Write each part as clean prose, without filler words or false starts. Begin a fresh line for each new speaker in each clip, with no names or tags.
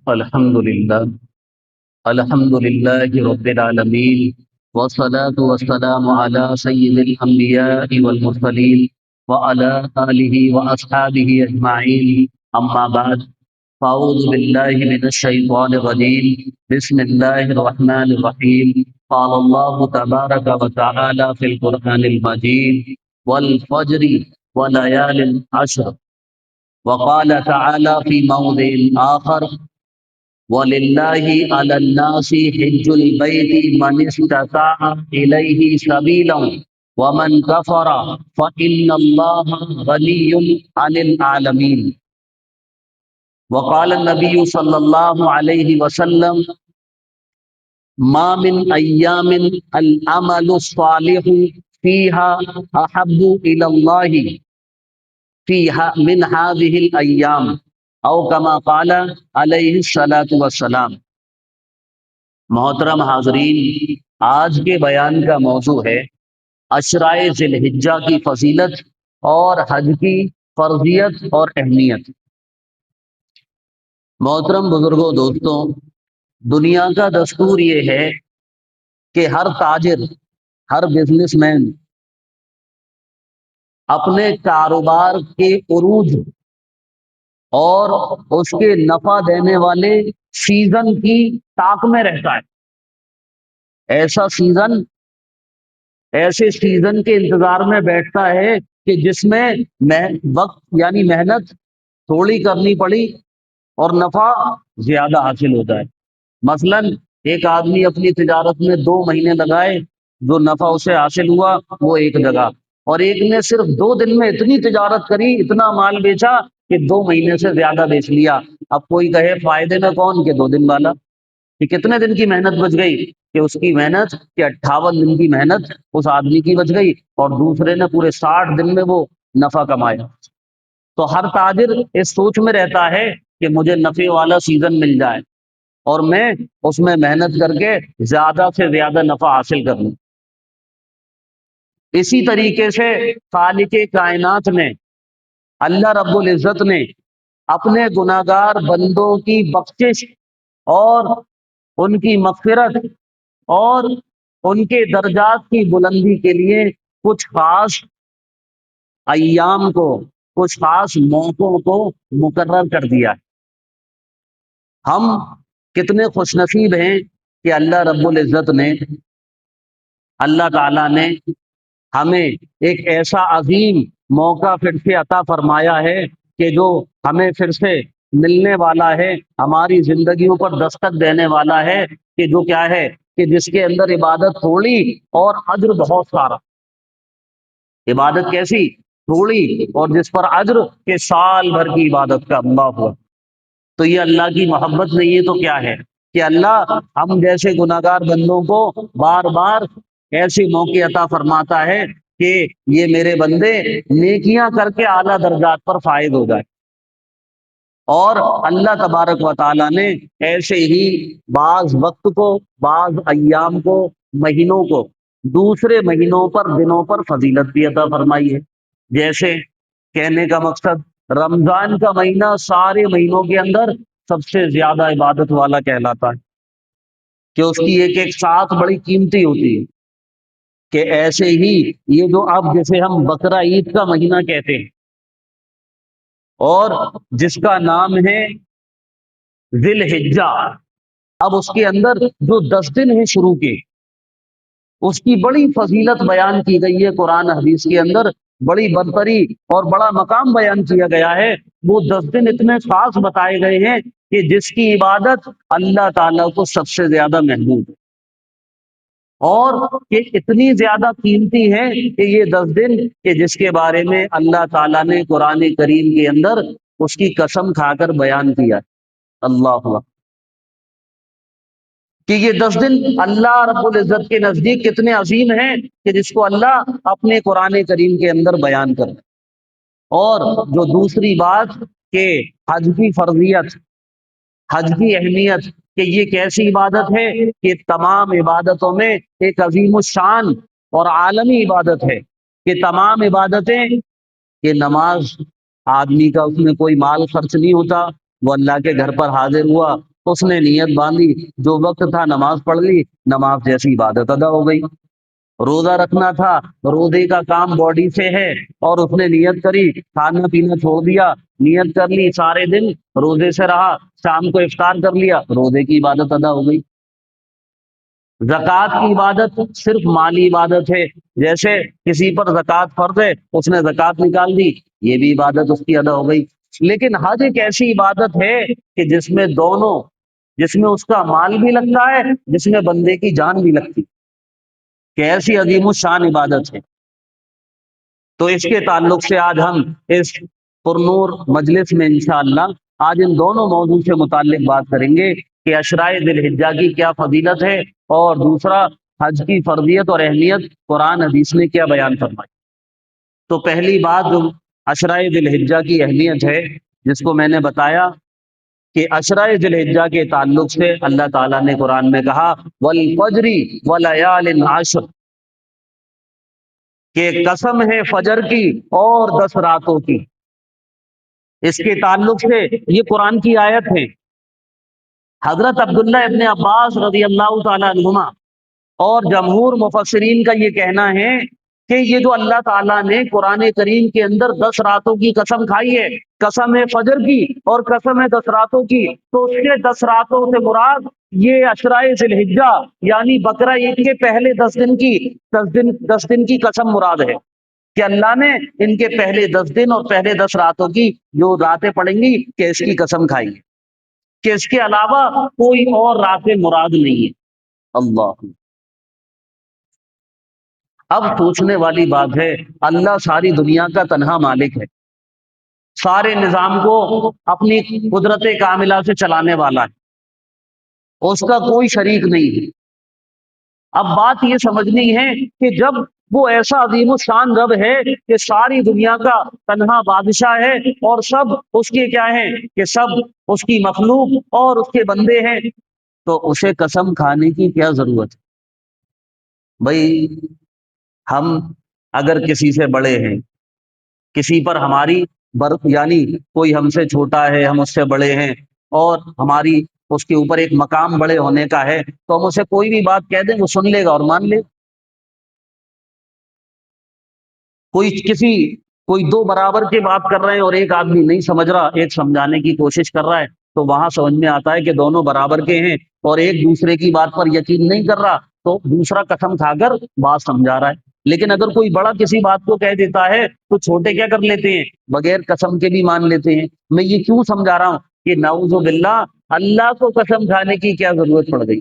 الحمد للہ رب العالمین والصلاة والسلام علی سید الانبیاء والمرسلین وعلی آلہ واصحابہ اجمعین اما بعد فاعوذ باللہ من الشیطان الرجیم بسم اللہ الرحمن الرحیم قال اللہ تبارک وتعالی فی القرآن المجید والفجر وليال عشر وقال تعالی فی موضع آخر وَلِلَّهِ عَلَى النَّاسِ حِجُّ الْبَيْتِ مَنِ اسْتَطَاعَ إِلَيْهِ سَبِيلًا وَمَنْ كَفَرَ فَإِنَّ اللَّهَ غَنِيٌّ عَنِ الْعَالَمِينَ وقال النبي صلى الله عليه وسلم ما من أيام العمل الصالح فيها أحب إلى الله فيها من هذه الأيام او کما قال علیہ الصلوۃ والسلام۔ محترم حاضرین، آج کے بیان کا موضوع ہے عشرۂ ذی الحجہ کی فضیلت اور حج کی فرضیت اور اہمیت۔ محترم بزرگوں، دوستوں، دنیا کا دستور یہ ہے کہ ہر تاجر، ہر بزنس مین اپنے کاروبار کے عروج اور اس کے نفع دینے والے سیزن کی طاق میں رہتا ہے۔ ایسے سیزن کے انتظار میں بیٹھتا ہے کہ جس میں وقت یعنی محنت تھوڑی کرنی پڑی اور نفع زیادہ حاصل ہوتا ہے۔ مثلا ایک آدمی اپنی تجارت میں 2 مہینے لگائے، جو نفع اسے حاصل ہوا وہ ایک جگہ، اور ایک نے صرف 2 دن میں اتنی تجارت کری، اتنا مال بیچا کہ 2 مہینے سے زیادہ بیچ لیا۔ اب کوئی کہے فائدے میں کون، کہ 2 دن والا، کہ کتنے دن کی محنت بچ گئی، کہ اس کی محنت کہ 58 دن کی محنت اس آدمی کی بچ گئی، اور دوسرے نے پورے 60 دن میں وہ نفع کمایا۔ تو ہر تاجر اس سوچ میں رہتا ہے کہ مجھے نفع والا سیزن مل جائے اور میں اس میں محنت کر کے زیادہ سے زیادہ نفع حاصل کر لوں۔ اسی طریقے سے خالق کائنات نے، اللہ رب العزت نے اپنے گناہگار بندوں کی بخشش اور ان کی مغفرت اور ان کے درجات کی بلندی کے لیے کچھ خاص ایام کو، کچھ خاص موقعوں کو مقرر کر دیا ہے۔ ہم کتنے خوش نصیب ہیں کہ اللہ رب العزت نے، اللہ تعالیٰ نے ہمیں ایک ایسا عظیم موقع پھر سے عطا فرمایا ہے کہ جو ہمیں پھر سے ملنے والا ہے، ہماری زندگیوں پر دستک دینے والا ہے، کہ جو کیا ہے کہ جس کے اندر عبادت تھوڑی اور اجر بہت سارا۔ عبادت کیسی؟ تھوڑی، اور جس پر اجر کے سال بھر کی عبادت کا۔ اللہ ہوا تو یہ اللہ کی محبت نہیں ہے تو کیا ہے کہ اللہ ہم جیسے گناہگار بندوں کو بار بار ایسے موقع عطا فرماتا ہے کہ یہ میرے بندے نیکیاں کر کے اعلیٰ درجات پر فائز ہو جائے۔ اور اللہ تبارک و تعالیٰ نے ایسے ہی بعض وقت کو، بعض ایام کو، مہینوں کو دوسرے مہینوں پر، دنوں پر فضیلت بھی عطا فرمائی ہے۔ جیسے کہنے کا مقصد، رمضان کا مہینہ سارے مہینوں کے اندر سب سے زیادہ عبادت والا کہلاتا ہے، کہ اس کی ایک ایک ساتھ بڑی قیمتی ہوتی ہے۔ کہ ایسے ہی یہ جو اب جسے ہم بقرہ عید کا مہینہ کہتے ہیں، اور جس کا نام ہے ذی الحجہ، اب اس کے اندر جو 10 دن ہیں شروع کے، اس کی بڑی فضیلت بیان کی گئی ہے قرآن حدیث کے اندر، بڑی برتری اور بڑا مقام بیان کیا گیا ہے۔ وہ 10 دن اتنے خاص بتائے گئے ہیں کہ جس کی عبادت اللہ تعالیٰ کو سب سے زیادہ محبوب ہے، اور یہ اتنی زیادہ قیمتی ہے کہ یہ 10 دن کہ جس کے بارے میں اللہ تعالیٰ نے قرآن کریم کے اندر اس کی قسم کھا کر بیان کیا۔ اللہ اکبر، کہ یہ 10 دن اللہ رب العزت کے نزدیک کتنے عظیم ہیں کہ جس کو اللہ اپنے قرآن کریم کے اندر بیان کر۔ اور جو دوسری بات کہ حج کی فرضیت، حج کی اہمیت، کہ یہ کیسی عبادت ہے کہ تمام عبادتوں میں ایک عظیم الشان اور عالمی عبادت ہے، کہ تمام عبادتیں، کہ نماز آدمی کا اس میں کوئی مال خرچ نہیں ہوتا، وہ اللہ کے گھر پر حاضر ہوا اس نے نیت باندھی، جو وقت تھا نماز پڑھ لی، نماز جیسی عبادت ادا ہو گئی۔ روزہ رکھنا تھا، روزے کا کام باڈی سے ہے، اور اس نے نیت کری، کھانا پینا چھوڑ دیا، نیت کر لی، سارے دن روزے سے رہا، شام کو افطار کر لیا، روزے کی عبادت ادا ہو گئی۔ زکوٰۃ کی عبادت صرف مالی عبادت ہے، جیسے کسی پر زکوٰۃ فرض ہے، اس نے زکوٰۃ نکال دی، یہ بھی عبادت اس کی ادا ہو گئی۔ لیکن حج ایک ایسی عبادت ہے کہ جس میں دونوں، جس میں اس کا مال بھی لگتا ہے، جس میں بندے کی جان بھی لگتی، کہ ایسی عظیم الشان عبادت ہے۔ تو اس کے تعلق سے آج ہم اس پرنور مجلس میں انشاءاللہ آج ان دونوں موضوع سے متعلق بات کریں گے کہ عشرۂ ذی الحجہ کی کیا فضیلت ہے، اور دوسرا حج کی فرضیت اور اہمیت قرآن حدیث نے کیا بیان فرمائی۔ تو پہلی بات جو عشرۂ ذی الحجہ کی اہمیت ہے، جس کو میں نے بتایا کہ عشرۂ ذی الحجہ کے تعلق سے اللہ تعالیٰ نے قرآن میں کہا والفجر وليال عشر، کہ قسم ہے فجر کی اور 10 راتوں کی۔ اس کے تعلق سے یہ قرآن کی آیت ہے۔ حضرت عبداللہ ابن عباس رضی اللہ تعالی عنہما اور جمہور مفسرین کا یہ کہنا ہے کہ یہ جو اللہ تعالیٰ نے قرآن کریم کے اندر 10 راتوں کی قسم کھائی ہے، قسم ہے فجر کی اور قسم ہے 10 راتوں کی، تو اس کے 10 راتوں سے مراد یہ عشرۂ ذی الحجہ یعنی بقرہ عید کے پہلے 10 دن کی قسم مراد ہے، کہ اللہ نے ان کے پہلے 10 دن اور پہلے 10 راتوں کی جو راتیں پڑیں گی کہ اس کی قسم کھائی ہے، کہ اس کے علاوہ کوئی اور راتیں مراد نہیں ہے۔ اللہ، اب سوچنے والی بات ہے، اللہ ساری دنیا کا تنہا مالک ہے، سارے نظام کو اپنی قدرت کاملہ سے چلانے والا ہے، اس کا کوئی شریک نہیں ہے۔ اب بات یہ سمجھنی ہے کہ جب وہ ایسا عظیم الشان رب ہے کہ ساری دنیا کا تنہا بادشاہ ہے اور سب اس کے کیا ہیں، کہ سب اس کی مخلوق اور اس کے بندے ہیں، تو اسے قسم کھانے کی کیا ضرورت ہے؟ بھائی ہم اگر کسی سے بڑے ہیں، کسی پر ہماری یعنی کوئی ہم سے چھوٹا ہے، ہم اس سے بڑے ہیں، اور ہماری اس کے اوپر ایک مقام بڑے ہونے کا ہے، تو ہم اسے کوئی بھی بات کہہ دیں وہ سن لے گا اور مان لے۔ کوئی دو برابر کی بات کر رہے ہیں اور ایک آدمی نہیں سمجھ رہا، ایک سمجھانے کی کوشش کر رہا ہے، تو وہاں سمجھ میں آتا ہے کہ دونوں برابر کے ہیں، اور ایک دوسرے کی بات پر یقین نہیں کر رہا تو دوسرا قسم کھا کر بات سمجھا رہا ہے۔ لیکن اگر کوئی بڑا کسی بات کو کہہ دیتا ہے تو چھوٹے کیا کر لیتے ہیں، بغیر قسم کے بھی مان لیتے ہیں۔ میں یہ کیوں سمجھا رہا ہوں کہ نعوذ باللہ اللہ کو قسم کھانے کی کیا ضرورت پڑ گئی،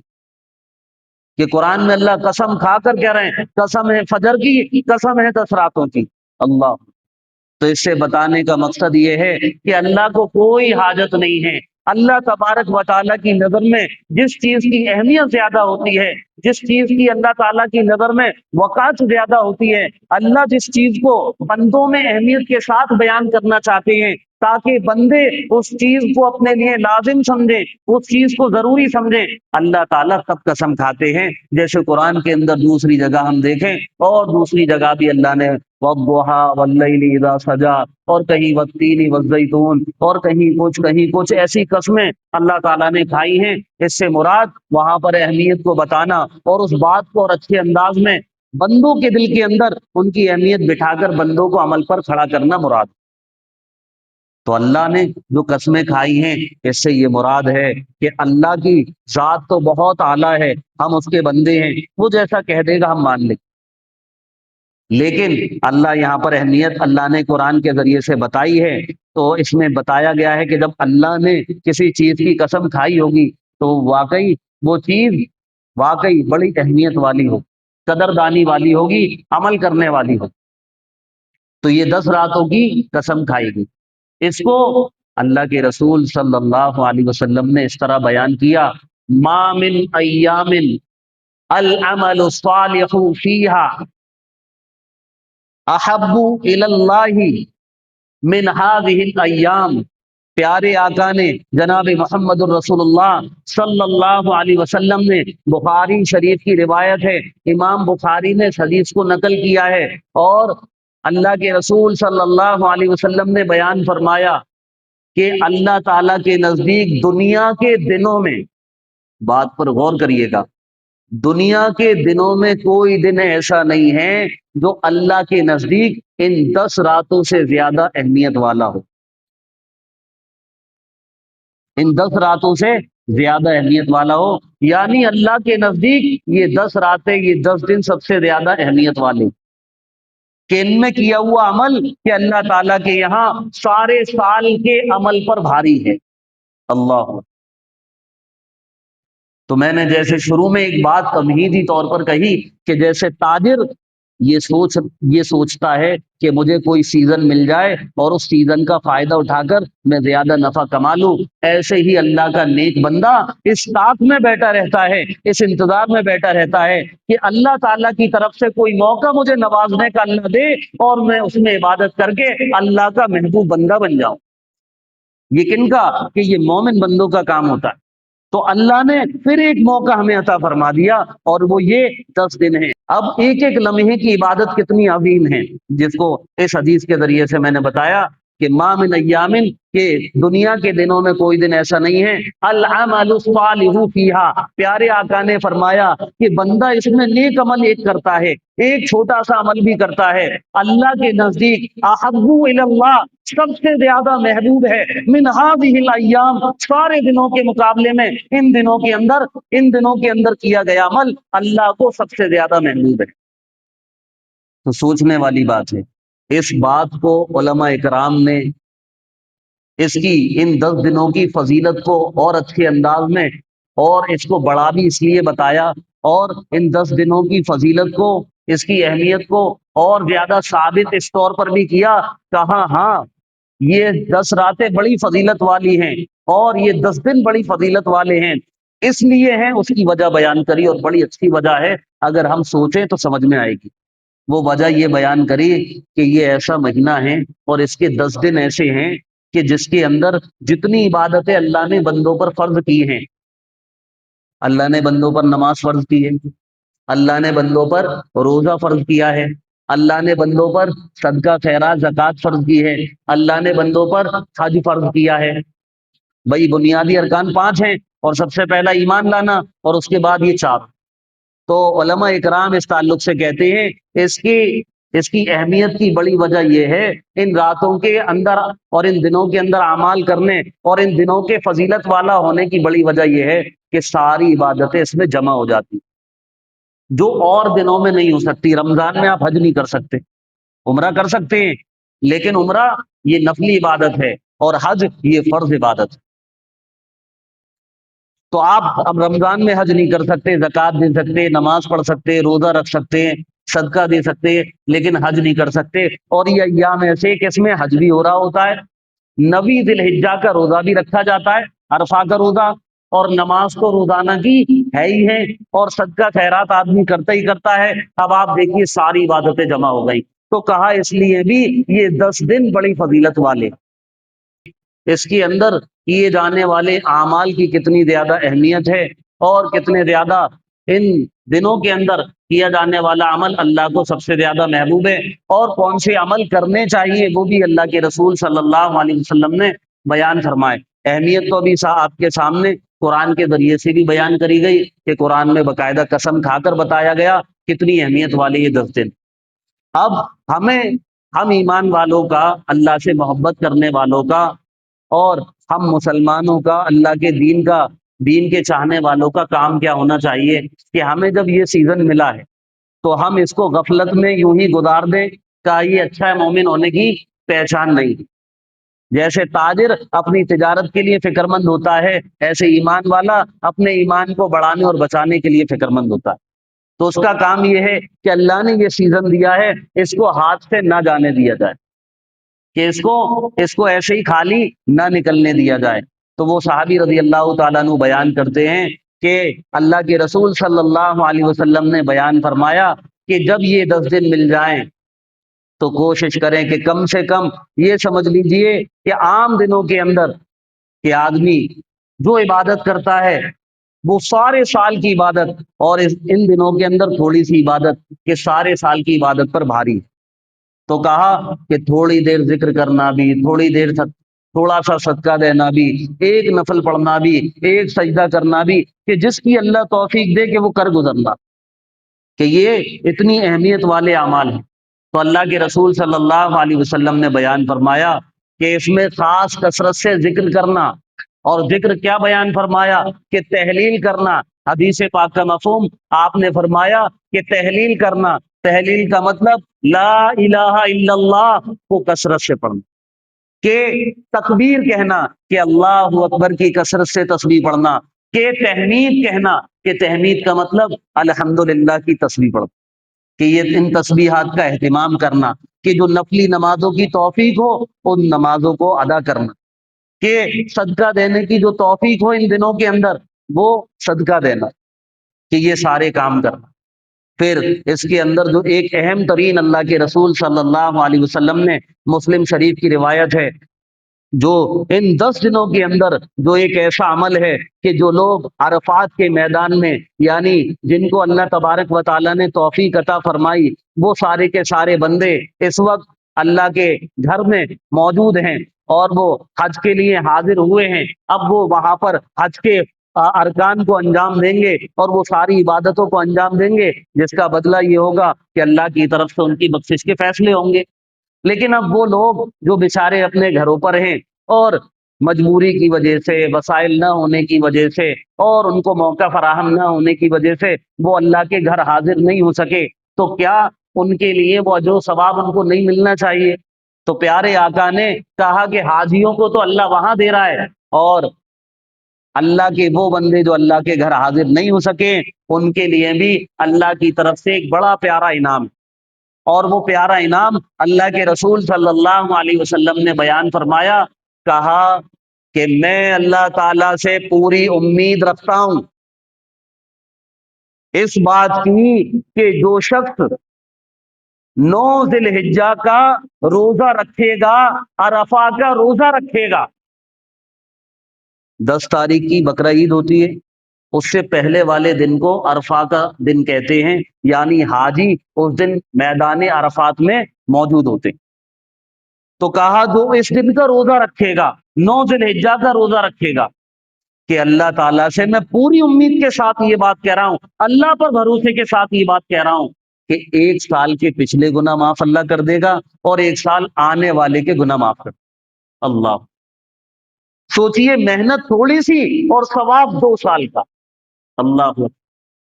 کہ قرآن میں اللہ قسم کھا کر کہہ رہے ہیں قسم ہے فجر کی، قسم ہے 10 راتوں کی۔ اللہ، تو اس سے بتانے کا مقصد یہ ہے کہ اللہ کو کوئی حاجت نہیں ہے۔ اللہ تبارک و تعالیٰ کی نظر میں جس چیز کی اہمیت زیادہ ہوتی ہے، جس چیز کی اللہ تعالیٰ کی نظر میں وقعت زیادہ ہوتی ہے، اللہ جس چیز کو بندوں میں اہمیت کے ساتھ بیان کرنا چاہتے ہیں تاکہ بندے اس چیز کو اپنے لیے لازم سمجھیں، اس چیز کو ضروری سمجھیں، اللہ تعالیٰ تب قسم کھاتے ہیں۔ جیسے قرآن کے اندر دوسری جگہ ہم دیکھیں، اور دوسری جگہ بھی اللہ نے وَالضُّحَىٰ وَاللَّيْلِ إِذَا سَجَىٰ، اور کہیں وَالتِّينِ وَالزَّيْتُونِ، اور کہیں کچھ ایسی قسمیں اللہ تعالیٰ نے کھائی ہیں۔ اس سے مراد وہاں پر اہمیت کو بتانا اور اس بات کو اور اچھے انداز میں بندوں کے دل کے اندر ان کی اہمیت بٹھا کر بندوں کو عمل پر کھڑا کرنا مراد۔ تو اللہ نے جو قسمیں کھائی ہیں، اس سے یہ مراد ہے کہ اللہ کی ذات تو بہت اعلیٰ ہے، ہم اس کے بندے ہیں، وہ جیسا کہہ دے گا ہم مان لیں۔ لیکن اللہ یہاں پر اہمیت اللہ نے قرآن کے ذریعے سے بتائی ہے، تو اس میں بتایا گیا ہے کہ جب اللہ نے کسی چیز کی قسم کھائی ہوگی تو واقعی وہ چیز واقعی بڑی اہمیت والی ہو، قدردانی والی ہوگی، عمل کرنے والی ہو۔ تو یہ 10 راتوں کی قسم کھائی گئی، اس کو اللہ کے رسول صلی اللہ علیہ وسلم نے اس طرح بیان کیا، ما من ایام العمل الصالح فیہا احب الی اللہ من هذه الایام۔ پیارے آقا نے جناب محمد الرسول اللہ صلی اللہ علیہ وسلم نے، بخاری شریف کی روایت ہے، امام بخاری نے اس حدیث کو نقل کیا ہے، اور اللہ کے رسول صلی اللہ علیہ وسلم نے بیان فرمایا کہ اللہ تعالیٰ کے نزدیک دنیا کے دنوں میں، بات پر غور کریے گا، دنیا کے دنوں میں کوئی دن ایسا نہیں ہے جو اللہ کے نزدیک ان 10 راتوں سے زیادہ اہمیت والا ہو، ان 10 راتوں سے زیادہ اہمیت والا ہو، یعنی اللہ کے نزدیک یہ 10 راتیں، یہ 10 دن سب سے زیادہ اہمیت والے، کہ ان میں کیا ہوا عمل کہ اللہ تعالیٰ کے یہاں سارے سال کے عمل پر بھاری ہے۔ اللہ، تو میں نے جیسے شروع میں ایک بات تمہیدی طور پر کہی کہ جیسے تاجر یہ سوچتا ہے کہ مجھے کوئی سیزن مل جائے اور اس سیزن کا فائدہ اٹھا کر میں زیادہ نفع کما لوں، ایسے ہی اللہ کا نیک بندہ اس طاق میں بیٹھا رہتا ہے، اس انتظار میں بیٹھا رہتا ہے کہ اللہ تعالیٰ کی طرف سے کوئی موقع مجھے نوازنے کا اللہ دے اور میں اس میں عبادت کر کے اللہ کا محبوب بندہ بن جاؤں۔ یہ کن کا؟ کہ یہ مومن بندوں کا کام ہوتا ہے۔ تو اللہ نے پھر ایک موقع ہمیں عطا فرما دیا اور وہ یہ 10 دن ہیں۔ اب ایک ایک لمحے کی عبادت کتنی عظیم ہے، جس کو اس حدیث کے ذریعے سے میں نے بتایا کہ ما من ایامن، کہ دنیا کے دنوں میں کوئی دن ایسا نہیں ہے العمل الصالح فیہا، پیارے آقا نے فرمایا کہ بندہ اس میں نیک عمل ایک کرتا ہے، ایک چھوٹا سا عمل بھی کرتا ہے، اللہ کے نزدیک احب الی اللہ، سب سے زیادہ محبوب ہے، من ہذہ الایام، سارے دنوں کے مقابلے میں ان دنوں کے اندر کیا گیا عمل اللہ کو سب سے زیادہ محبوب ہے۔ تو سوچنے والی بات ہے، اس بات کو علماء اکرام نے اس کی ان 10 دنوں کی فضیلت کو اور اچھے انداز میں اور اس کو بڑا بھی اس لیے بتایا، اور ان 10 دنوں کی فضیلت کو، اس کی اہمیت کو اور زیادہ ثابت اس طور پر بھی کیا، کہا ہاں یہ 10 راتیں بڑی فضیلت والی ہیں اور یہ 10 دن بڑی فضیلت والے ہیں، اس لیے ہیں، اس کی وجہ بیان کری، اور بڑی اچھی وجہ ہے، اگر ہم سوچیں تو سمجھ میں آئے گی۔ وہ وجہ یہ بیان کری کہ یہ ایسا مہینہ ہے اور اس کے 10 دن ایسے ہیں کہ جس کے اندر جتنی عبادتیں اللہ نے بندوں پر فرض کی ہیں، اللہ نے بندوں پر نماز فرض کی ہے، اللہ نے بندوں پر روزہ فرض کیا ہے، اللہ نے بندوں پر صدقہ خیرات زکوٰۃ فرض کی ہے، اللہ نے بندوں پر حج فرض کیا ہے۔ بھائی بنیادی ارکان 5 ہیں، اور سب سے پہلا ایمان لانا، اور اس کے بعد یہ 4۔ تو علماء اکرام اس تعلق سے کہتے ہیں اس کی اہمیت کی بڑی وجہ یہ ہے، ان راتوں کے اندر اور ان دنوں کے اندر اعمال کرنے اور ان دنوں کے فضیلت والا ہونے کی بڑی وجہ یہ ہے کہ ساری عبادتیں اس میں جمع ہو جاتی، جو اور دنوں میں نہیں ہو سکتی۔ رمضان میں آپ حج نہیں کر سکتے، عمرہ کر سکتے ہیں، لیکن عمرہ یہ نفلی عبادت ہے اور حج یہ فرض عبادت ہے۔ تو آپ اب رمضان میں حج نہیں کر سکتے، زکوٰۃ دے سکتے، نماز پڑھ سکتے، روزہ رکھ سکتے ہیں، صدقہ دے سکتے ہیں، لیکن حج نہیں کر سکتے۔ اور یہ ایام ایسے کہ اس میں حج بھی ہو رہا ہوتا ہے، 9 ذی الحجہ کا روزہ بھی رکھا جاتا ہے، عرفہ کا روزہ، اور نماز تو روزانہ کی ہے ہی ہے، اور صدقہ خیرات آدمی کرتا ہی کرتا ہے۔ اب آپ دیکھیے ساری عبادتیں جمع ہو گئی، تو کہا اس لیے بھی یہ 10 دن بڑی فضیلت والے، اس کے اندر کیے جانے والے اعمال کی کتنی زیادہ اہمیت ہے، اور کتنے زیادہ ان دنوں کے اندر کیا جانے والا عمل اللہ کو سب سے زیادہ محبوب ہے، اور کون سے عمل کرنے چاہیے وہ بھی اللہ کے رسول صلی اللہ علیہ وسلم نے بیان فرمائے۔ اہمیت تو ابھی آپ کے سامنے قرآن کے ذریعے سے بھی بیان کری گئی کہ قرآن میں باقاعدہ قسم کھا کر بتایا گیا کتنی اہمیت والے یہ 10 دن۔ اب ہم ایمان والوں کا، اللہ سے محبت کرنے والوں کا، اور ہم مسلمانوں کا، اللہ کے دین کے چاہنے والوں کا کام کیا ہونا چاہیے کہ ہمیں جب یہ سیزن ملا ہے تو ہم اس کو غفلت میں یوں ہی گزار دیں، کہ یہ اچھا مومن ہونے کی پہچان نہیں۔ جیسے تاجر اپنی تجارت کے لیے فکر مند ہوتا ہے، ایسے ایمان والا اپنے ایمان کو بڑھانے اور بچانے کے لیے فکر مند ہوتا ہے۔ تو اس کا کام یہ ہے کہ اللہ نے یہ سیزن دیا ہے، اس کو ہاتھ سے نہ جانے دیا جائے، کہ اس کو ایسے ہی خالی نہ نکلنے دیا جائے۔ تو وہ صحابی رضی اللہ تعالیٰ عنہ بیان کرتے ہیں کہ اللہ کے رسول صلی اللہ علیہ وسلم نے بیان فرمایا کہ جب یہ 10 دن مل جائیں تو کوشش کریں کہ کم سے کم یہ سمجھ لیجئے کہ عام دنوں کے اندر کہ آدمی جو عبادت کرتا ہے وہ سارے سال کی عبادت، اور ان دنوں کے اندر تھوڑی سی عبادت کہ سارے سال کی عبادت پر بھاری۔ تو کہا کہ تھوڑی دیر ذکر کرنا بھی، تھوڑی دیر تھوڑا سا صدقہ دینا بھی، ایک نفل پڑھنا بھی، ایک سجدہ کرنا بھی، کہ جس کی اللہ توفیق دے کہ وہ کر گزرنا، کہ یہ اتنی اہمیت والے اعمال ہیں۔ تو اللہ کے رسول صلی اللہ علیہ وسلم نے بیان فرمایا کہ اس میں خاص کثرت سے ذکر کرنا، اور ذکر کیا بیان فرمایا کہ تحلیل کرنا۔ حدیث پاک کا مفہوم آپ نے فرمایا کہ تحلیل کرنا، تحلیل کا مطلب لا الہ الا اللہ کو کثرت سے پڑھنا، کہ تکبیر کہنا کہ اللہ اکبر کی کثرت سے تسبیح پڑھنا، کہ تحمید کہنا کہ تحمید کا مطلب الحمدللہ کی تسبیح پڑھنا، کہ یہ ان تسبیحات کا اہتمام کرنا، کہ جو نفلی نمازوں کی توفیق ہو ان نمازوں کو ادا کرنا، کہ صدقہ دینے کی جو توفیق ہو ان دنوں کے اندر وہ صدقہ دینا، کہ یہ سارے کام کرنا۔ پھر اس کے اندر جو ایک اہم ترین اللہ کے رسول صلی اللہ علیہ وسلم نے، مسلم شریف کی روایت ہے، جو ان 10 دنوں کے اندر جو ایک ایسا عمل ہے کہ جو لوگ عرفات کے میدان میں، یعنی جن کو اللہ تبارک و تعالیٰ نے توفیق عطا فرمائی، وہ سارے کے سارے بندے اس وقت اللہ کے گھر میں موجود ہیں اور وہ حج کے لیے حاضر ہوئے ہیں۔ اب وہ وہاں پر حج کے ارکان کو انجام دیں گے اور وہ ساری عبادتوں کو انجام دیں گے، جس کا بدلہ یہ ہوگا کہ اللہ کی طرف سے ان کی بخشش کے فیصلے ہوں گے۔ لیکن اب وہ لوگ جو بیچارے اپنے گھروں پر ہیں اور مجبوری کی وجہ سے، وسائل نہ ہونے کی وجہ سے، اور ان کو موقع فراہم نہ ہونے کی وجہ سے وہ اللہ کے گھر حاضر نہیں ہو سکے، تو کیا ان کے لیے وہ اجر و ثواب ان کو نہیں ملنا چاہیے؟ تو پیارے آقا نے کہا کہ حاجیوں کو تو اللہ وہاں دے رہا ہے، اور اللہ کے وہ بندے جو اللہ کے گھر حاضر نہیں ہو سکے ان کے لیے بھی اللہ کی طرف سے ایک بڑا پیارا انعام ہے۔ اور وہ پیارا انعام اللہ کے رسول صلی اللہ علیہ وسلم نے بیان فرمایا، کہا کہ میں اللہ تعالی سے پوری امید رکھتا ہوں اس بات کی کہ جو شخص 9 ذی الحجہ کا روزہ رکھے گا، عرفہ کا روزہ رکھے گا، 10 تاریخ کی بقرہ عید ہوتی ہے، اس سے پہلے والے دن کو عرفہ کا دن کہتے ہیں، یعنی حاجی اس دن میدان عرفات میں موجود ہوتے ہیں۔ تو کہا جو اس دن کا روزہ رکھے گا، 9 ذی الحجہ کا روزہ رکھے گا، کہ اللہ تعالیٰ سے میں پوری امید کے ساتھ یہ بات کہہ رہا ہوں، اللہ پر بھروسے کے ساتھ یہ بات کہہ رہا ہوں کہ 1 سال کے پچھلے گناہ معاف اللہ کر دے گا اور 1 سال آنے والے کے گناہ معاف کر دے گا۔ اللہ سوچئے، محنت تھوڑی سی اور ثواب 2 سال کا۔ اللہ اکبر۔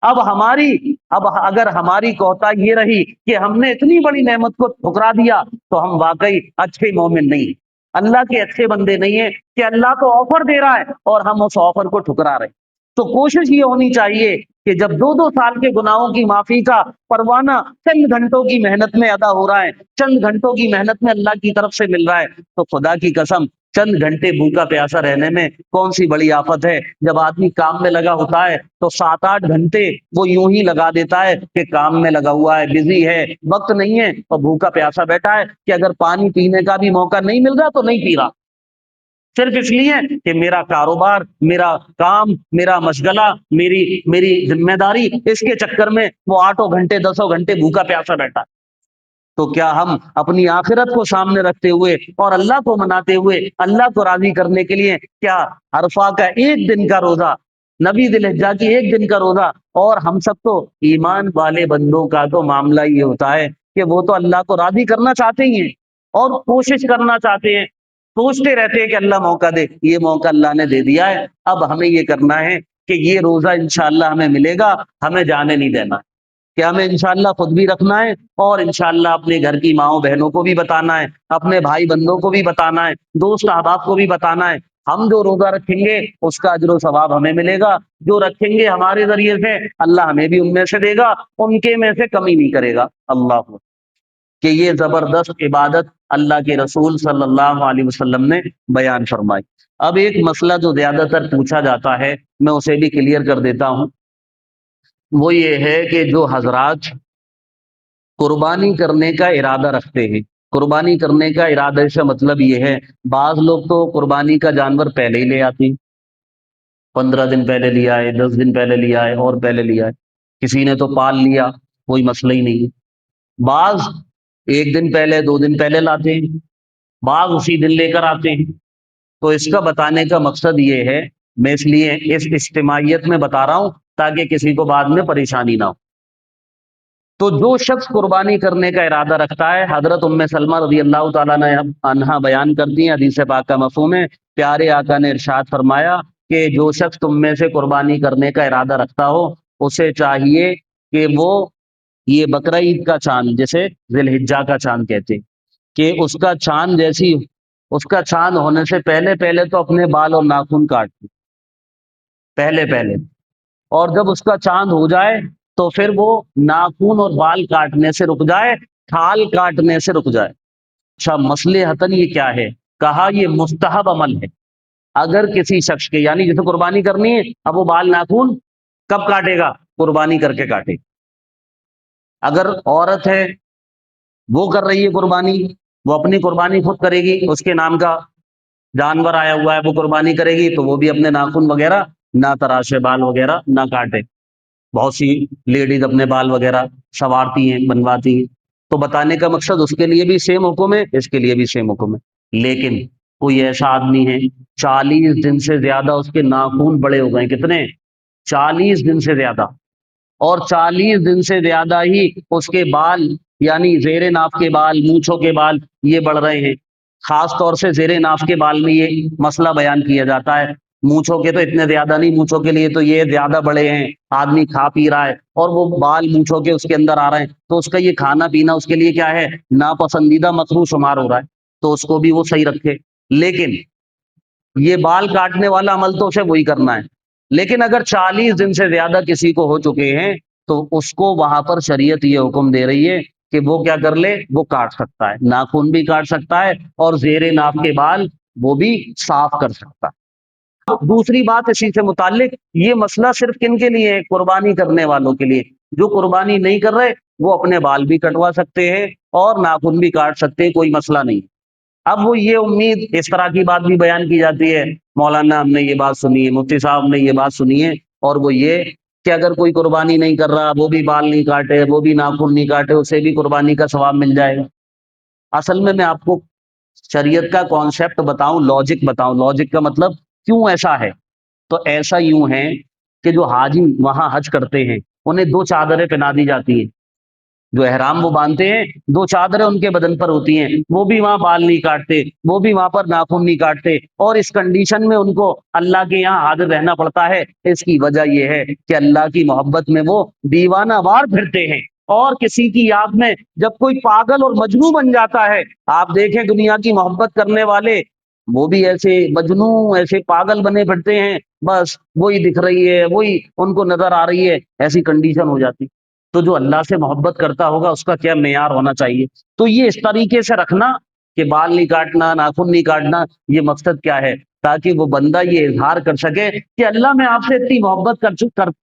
اب اگر ہماری کوتاہی یہ رہی کہ ہم نے اتنی بڑی نعمت کو ٹھکرا دیا تو ہم واقعی اچھے مومن نہیں ہیں، اللہ کے اچھے بندے نہیں ہیں، کہ اللہ تو آفر دے رہا ہے اور ہم اس آفر کو ٹھکرا رہے ہیں۔ تو کوشش یہ ہونی چاہیے کہ جب 2 سال کے گناہوں کی معافی کا پروانہ چند گھنٹوں کی محنت میں ادا ہو رہا ہے، چند گھنٹوں کی محنت میں اللہ کی طرف سے مل رہا ہے، تو خدا کی قسم چند گھنٹے بھوکا پیاسا رہنے میں کون سی بڑی آفت ہے؟ جب آدمی کام میں لگا ہوتا ہے تو 7-8 گھنٹے وہ یوں ہی لگا دیتا ہے کہ کام میں لگا ہوا ہے، بزی ہے، وقت نہیں ہے، اور بھوکا پیاسا بیٹھا ہے کہ اگر پانی پینے کا بھی موقع نہیں مل رہا تو نہیں پی رہا، صرف اس لیے کہ میرا کاروبار، میرا کام، میرا مشغلہ، میری ذمہ داری، اس کے چکر میں وہ 8 گھنٹے 10 گھنٹے بھوکا پیاسا بیٹھا۔ تو کیا ہم اپنی آخرت کو سامنے رکھتے ہوئے اور اللہ کو مناتے ہوئے اللہ کو راضی کرنے کے لیے کیا عرفہ کا 1 دن کا روزہ، 9 ذی الحجہ کی 1 دن کا روزہ، اور ہم سب تو ایمان والے بندوں کا تو معاملہ یہ ہوتا ہے کہ وہ تو اللہ کو راضی کرنا چاہتے ہی ہیں اور کوشش کرنا چاہتے ہیں، سوچتے رہتے ہیں کہ اللہ موقع دے، یہ موقع اللہ نے دے دیا ہے، اب ہمیں یہ کرنا ہے کہ یہ روزہ انشاءاللہ ہمیں ملے گا، ہمیں جانے نہیں دینا، کہ ہمیں انشاءاللہ خود بھی رکھنا ہے اور انشاءاللہ اپنے گھر کی ماؤں بہنوں کو بھی بتانا ہے، اپنے بھائی بندوں کو بھی بتانا ہے، دوست احباب کو بھی بتانا ہے۔ ہم جو روزہ رکھیں گے اس کا اجر و ثواب ہمیں ملے گا، جو رکھیں گے ہمارے ذریعے سے اللہ ہمیں بھی ان میں سے دے گا، ان کے میں سے کمی نہیں کرے گا۔ اللہ، کہ یہ زبردست عبادت اللہ کے رسول صلی اللہ علیہ وسلم نے بیان فرمائی۔ اب ایک مسئلہ جو زیادہ تر پوچھا جاتا ہے میں اسے بھی کلیئر کر دیتا ہوں، وہ یہ ہے کہ جو حضرات قربانی کرنے کا ارادہ رکھتے ہیں، قربانی کرنے کا ارادہ سے مطلب یہ ہے، بعض لوگ تو قربانی کا جانور پہلے ہی لے آتے ہیں، 15 دن پہلے لیا ہے، 10 دن پہلے لیا ہے، اور پہلے لیا ہے، کسی نے تو پال لیا، کوئی مسئلہ ہی نہیں ہے۔ بعض 1 دن پہلے 2 دن پہلے لاتے ہیں، بعض اسی دن لے کر آتے ہیں۔ تو اس کا بتانے کا مقصد یہ ہے، میں اس لیے اس اجتماعیت میں بتا رہا ہوں تاکہ کسی کو بعد میں پریشانی نہ ہو۔ تو جو شخص قربانی کرنے کا ارادہ رکھتا ہے، حضرت ام سلمہ رضی اللہ تعالیٰ عنہا بیان کرتی ہیں، حدیث پاک کا مفہوم ہے، پیارے آقا نے ارشاد فرمایا کہ جو شخص تم میں سے قربانی کرنے کا ارادہ رکھتا ہو، اسے چاہیے کہ وہ یہ بقرہ عید کا چاند، جسے ذی الحجہ کا چاند کہتے ہیں، کہ اس کا چاند جیسی اس کا چاند ہونے سے پہلے پہلے تو اپنے بال اور ناخن کاٹ لے، پہلے پہلے، اور جب اس کا چاند ہو جائے تو پھر وہ ناخن اور بال کاٹنے سے رک جائے، کھال کاٹنے سے رک جائے۔ اچھا، مصلحتاً یہ کیا ہے؟ کہا یہ مستحب عمل ہے۔ اگر کسی شخص کے، یعنی جسے قربانی کرنی ہے، اب وہ بال ناخن کب کاٹے گا؟ قربانی کر کے کاٹے۔ اگر عورت ہے، وہ کر رہی ہے قربانی، وہ اپنی قربانی خود کرے گی، اس کے نام کا جانور آیا ہوا ہے، وہ قربانی کرے گی، تو وہ بھی اپنے ناخن وغیرہ نہ تراشے، بال وغیرہ نہ کاٹے۔ بہت سی لیڈیز اپنے بال وغیرہ سنوارتی ہیں، بنواتی ہیں، تو بتانے کا مقصد اس کے لیے بھی سیم حکم ہے، اس کے لیے بھی سیم حکم ہے۔ لیکن کوئی ایسا آدمی ہے 40 دن سے زیادہ اس کے ناخن بڑے ہو گئے، کتنے؟ 40 دن سے زیادہ، اور 40 دن سے زیادہ ہی اس کے بال، یعنی زیر ناف کے بال، مونچھوں کے بال یہ بڑھ رہے ہیں۔ خاص طور سے زیر ناف کے بال میں یہ مسئلہ بیان کیا جاتا ہے۔ مونچھوں کے تو اتنے زیادہ نہیں، مونچھوں کے لیے تو یہ زیادہ بڑے ہیں، آدمی کھا پی رہا ہے اور وہ بال مونچھوں کے اس کے اندر آ رہے ہیں، تو اس کا یہ کھانا پینا اس کے لیے کیا ہے؟ ناپسندیدہ مکروہ شمار ہو رہا ہے، تو اس کو بھی وہ صحیح رکھے۔ لیکن یہ بال کاٹنے والا عمل تو اسے وہی کرنا ہے۔ لیکن اگر 40 دن سے زیادہ کسی کو ہو چکے ہیں تو اس کو وہاں پر شریعت یہ حکم دے رہی ہے کہ وہ کیا کر لے؟ وہ کاٹ سکتا ہے، ناخن بھی کاٹ سکتا ہے اور زیر ناف کے بال وہ بھی صاف کر سکتا ہے۔ دوسری بات اسی سے متعلق، یہ مسئلہ صرف کن کے لیے ہے؟ قربانی کرنے والوں کے لیے۔ جو قربانی نہیں کر رہے وہ اپنے بال بھی کٹوا سکتے ہیں اور ناخن بھی کاٹ سکتے ہیں، کوئی مسئلہ نہیں۔ اب وہ یہ امید، اس طرح کی بات بھی بیان کی جاتی ہے، مولانا ہم نے یہ بات سنی ہے، مفتی صاحب نے یہ بات سنی ہے، اور وہ یہ کہ اگر کوئی قربانی نہیں کر رہا، وہ بھی بال نہیں کاٹے، وہ بھی ناخن نہیں کاٹے، اسے بھی قربانی کا ثواب مل جائے گا۔ اصل میں آپ کو شریعت کا کانسیپٹ بتاؤں، لاجک بتاؤں، لاجک کا مطلب کیوں ایسا ہے؟ تو ایسا یوں ہے کہ جو حاجی وہاں حج کرتے ہیں انہیں 2 چادریں پہنا دی جاتی ہیں، جو احرام وہ باندھتے ہیں 2 چادریں ان کے بدن پر ہوتی ہیں، وہ بھی وہاں بال نہیں کاٹتے، وہ بھی وہاں پر ناخن نہیں کاٹتے، اور اس کنڈیشن میں ان کو اللہ کے یہاں حاضر رہنا پڑتا ہے۔ اس کی وجہ یہ ہے کہ اللہ کی محبت میں وہ دیوانہ وار پھرتے ہیں، اور کسی کی یاد میں جب کوئی پاگل اور مجنون بن جاتا ہے، آپ دیکھیں دنیا کی محبت کرنے والے وہ بھی ایسے مجنون، ایسے پاگل بنے پھرتے ہیں، بس وہی دکھ رہی ہے، وہی ان کو نظر آ رہی ہے، ایسی کنڈیشن ہو جاتی۔ تو جو اللہ سے محبت کرتا ہوگا اس کا کیا معیار ہونا چاہیے؟ تو یہ اس طریقے سے رکھنا کہ بال نہیں کاٹنا، ناخن نہیں کاٹنا، یہ مقصد کیا ہے؟ تاکہ وہ بندہ یہ اظہار کر سکے کہ اللہ میں آپ سے اتنی محبت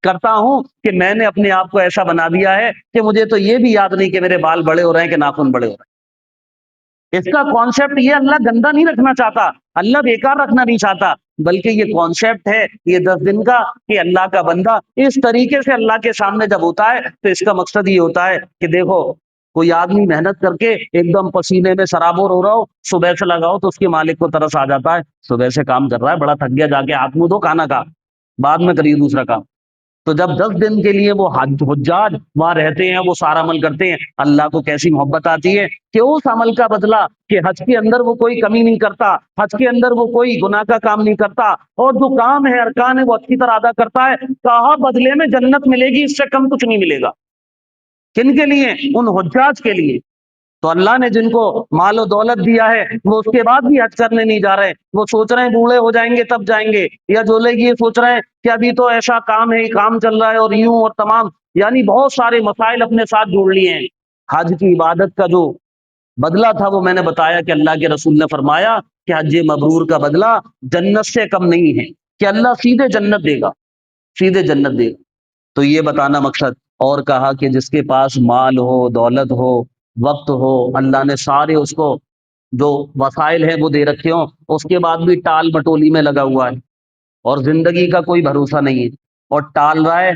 کرتا ہوں کہ میں نے اپنے آپ کو ایسا بنا دیا ہے کہ مجھے تو یہ بھی یاد نہیں کہ میرے بال بڑے ہو رہے ہیں کہ ناخن بڑے ہو رہے ہیں۔ اس کا کانسیپٹ یہ اللہ گندا نہیں رکھنا چاہتا، اللہ بیکار رکھنا نہیں چاہتا، بلکہ یہ کانسیپٹ ہے یہ 10 دن کا کہ اللہ کا بندہ اس طریقے سے اللہ کے سامنے جب ہوتا ہے تو اس کا مقصد یہ ہوتا ہے کہ دیکھو کوئی آدمی محنت کر کے ایک دم پسینے میں سرابور ہو رہا ہو، صبح سے لگاؤ تو اس کے مالک کو ترس آ جاتا ہے، صبح سے کام کر رہا ہے، بڑا تھک گیا، جا کے ہاتھ منہ دھو، کھانا کھا، بعد میں کریے دوسرا کام۔ تو جب 10 دن کے لیے وہ حجاج وہاں رہتے ہیں، وہ سارا عمل کرتے ہیں، اللہ کو کیسی محبت آتی ہے کہ اس عمل کا بدلہ کہ حج کے اندر وہ کوئی کمی نہیں کرتا، حج کے اندر وہ کوئی گناہ کا کام نہیں کرتا، اور جو کام ہے ارکان ہے وہ اچھی طرح ادا کرتا ہے، کہا بدلے میں جنت ملے گی، اس سے کم کچھ نہیں ملے گا۔ کن کے لیے؟ ان حجاج کے لیے۔ تو اللہ نے جن کو مال و دولت دیا ہے وہ اس کے بعد بھی حج کرنے نہیں جا رہے، وہ سوچ رہے ہیں بوڑھے ہو جائیں گے تب جائیں گے، یا جو لوگ یہ سوچ رہے ہیں کہ ابھی تو ایسا کام ہے، کام چل رہا ہے، اور یوں اور تمام، یعنی بہت سارے مسائل اپنے ساتھ جوڑ لیے ہیں۔ حج کی عبادت کا جو بدلہ تھا وہ میں نے بتایا کہ اللہ کے رسول نے فرمایا کہ حج مبرور کا بدلہ جنت سے کم نہیں ہے، کہ اللہ سیدھے جنت دے گا، سیدھے جنت دے گا۔ تو یہ بتانا مقصد، اور کہا کہ جس کے پاس مال ہو، دولت ہو، وقت ہو، اللہ نے سارے اس کو جو وسائل ہیں وہ دے رکھے ہوں، اس کے بعد بھی ٹال مٹولی میں لگا ہوا ہے اور زندگی کا کوئی بھروسہ نہیں ہے اور ٹال رہا ہے،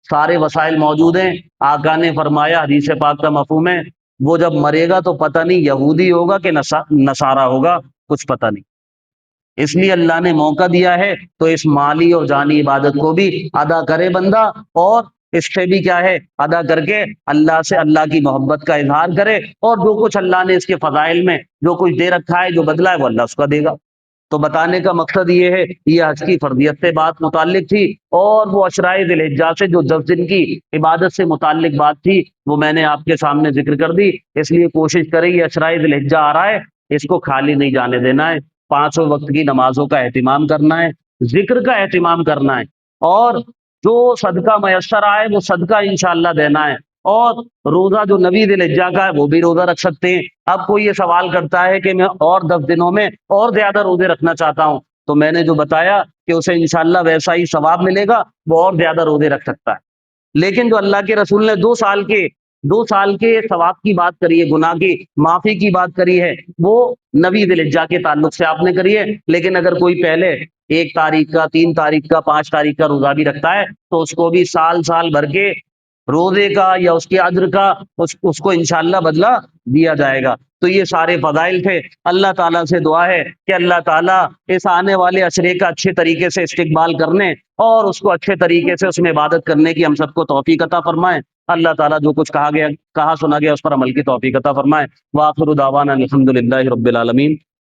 سارے وسائل موجود ہیں۔ آقا نے فرمایا، حدیث پاک کا مفہوم ہے، وہ جب مرے گا تو پتہ نہیں یہودی ہوگا کہ نصارہ ہوگا، کچھ پتہ نہیں۔ اس لیے اللہ نے موقع دیا ہے تو اس مالی اور جانی عبادت کو بھی ادا کرے بندہ، اور اس سے بھی کیا ہے ادا کر کے اللہ سے اللہ کی محبت کا اظہار کرے، اور جو کچھ اللہ نے اس کے فضائل میں جو کچھ دے رکھا ہے، جو بدلہ ہے، وہ اللہ اس کا دے گا۔ تو بتانے کا مقصد یہ ہے، یہ حج کی فرضیت سے بات متعلق تھی، اور وہ عشرائے ذی الحجہ سے جو 10 دن کی عبادت سے متعلق بات تھی وہ میں نے آپ کے سامنے ذکر کر دی۔ اس لیے کوشش کریں، یہ عشرائے ذی الحجہ آ رہا ہے، اس کو خالی نہیں جانے دینا ہے، 5 وقت کی نمازوں کا اہتمام کرنا ہے، ذکر کا اہتمام کرنا ہے، اور جو صدقہ میسر آئے وہ صدقہ انشاءاللہ دینا ہے، اور روزہ جو نوی ذی الحجہ کا ہے وہ بھی روزہ رکھ سکتے ہیں۔ اب کوئی یہ سوال کرتا ہے کہ میں اور 10 دنوں میں اور زیادہ روزے رکھنا چاہتا ہوں، تو میں نے جو بتایا کہ اسے انشاءاللہ ویسا ہی ثواب ملے گا، وہ اور زیادہ روزے رکھ سکتا ہے۔ لیکن جو اللہ کے رسول نے 2 سال کے ثواب کی بات کری ہے، گناہ کی معافی کی بات کری ہے، وہ نوی ذی الحجہ کے تعلق سے آپ نے کری ہے۔ لیکن اگر کوئی پہلے 1 تاریخ کا، 3 تاریخ کا، 5 تاریخ کا روزہ بھی رکھتا ہے تو اس کو بھی سال سال بھر کے روزے کا یا اس کے اجر کا اس کو انشاءاللہ بدلہ دیا جائے گا۔ تو یہ سارے فضائل تھے۔ اللہ تعالیٰ سے دعا ہے کہ اللہ تعالیٰ اس آنے والے عشرے کا اچھے طریقے سے استقبال کرنے اور اس کو اچھے طریقے سے اس میں عبادت کرنے کی ہم سب کو توفیق عطا فرمائے۔ اللہ تعالیٰ جو کچھ کہا سنا گیا اس پر عمل کی توفیق عطا فرمائے۔ وآخر دعوانا الحمد للہ رب العالمین۔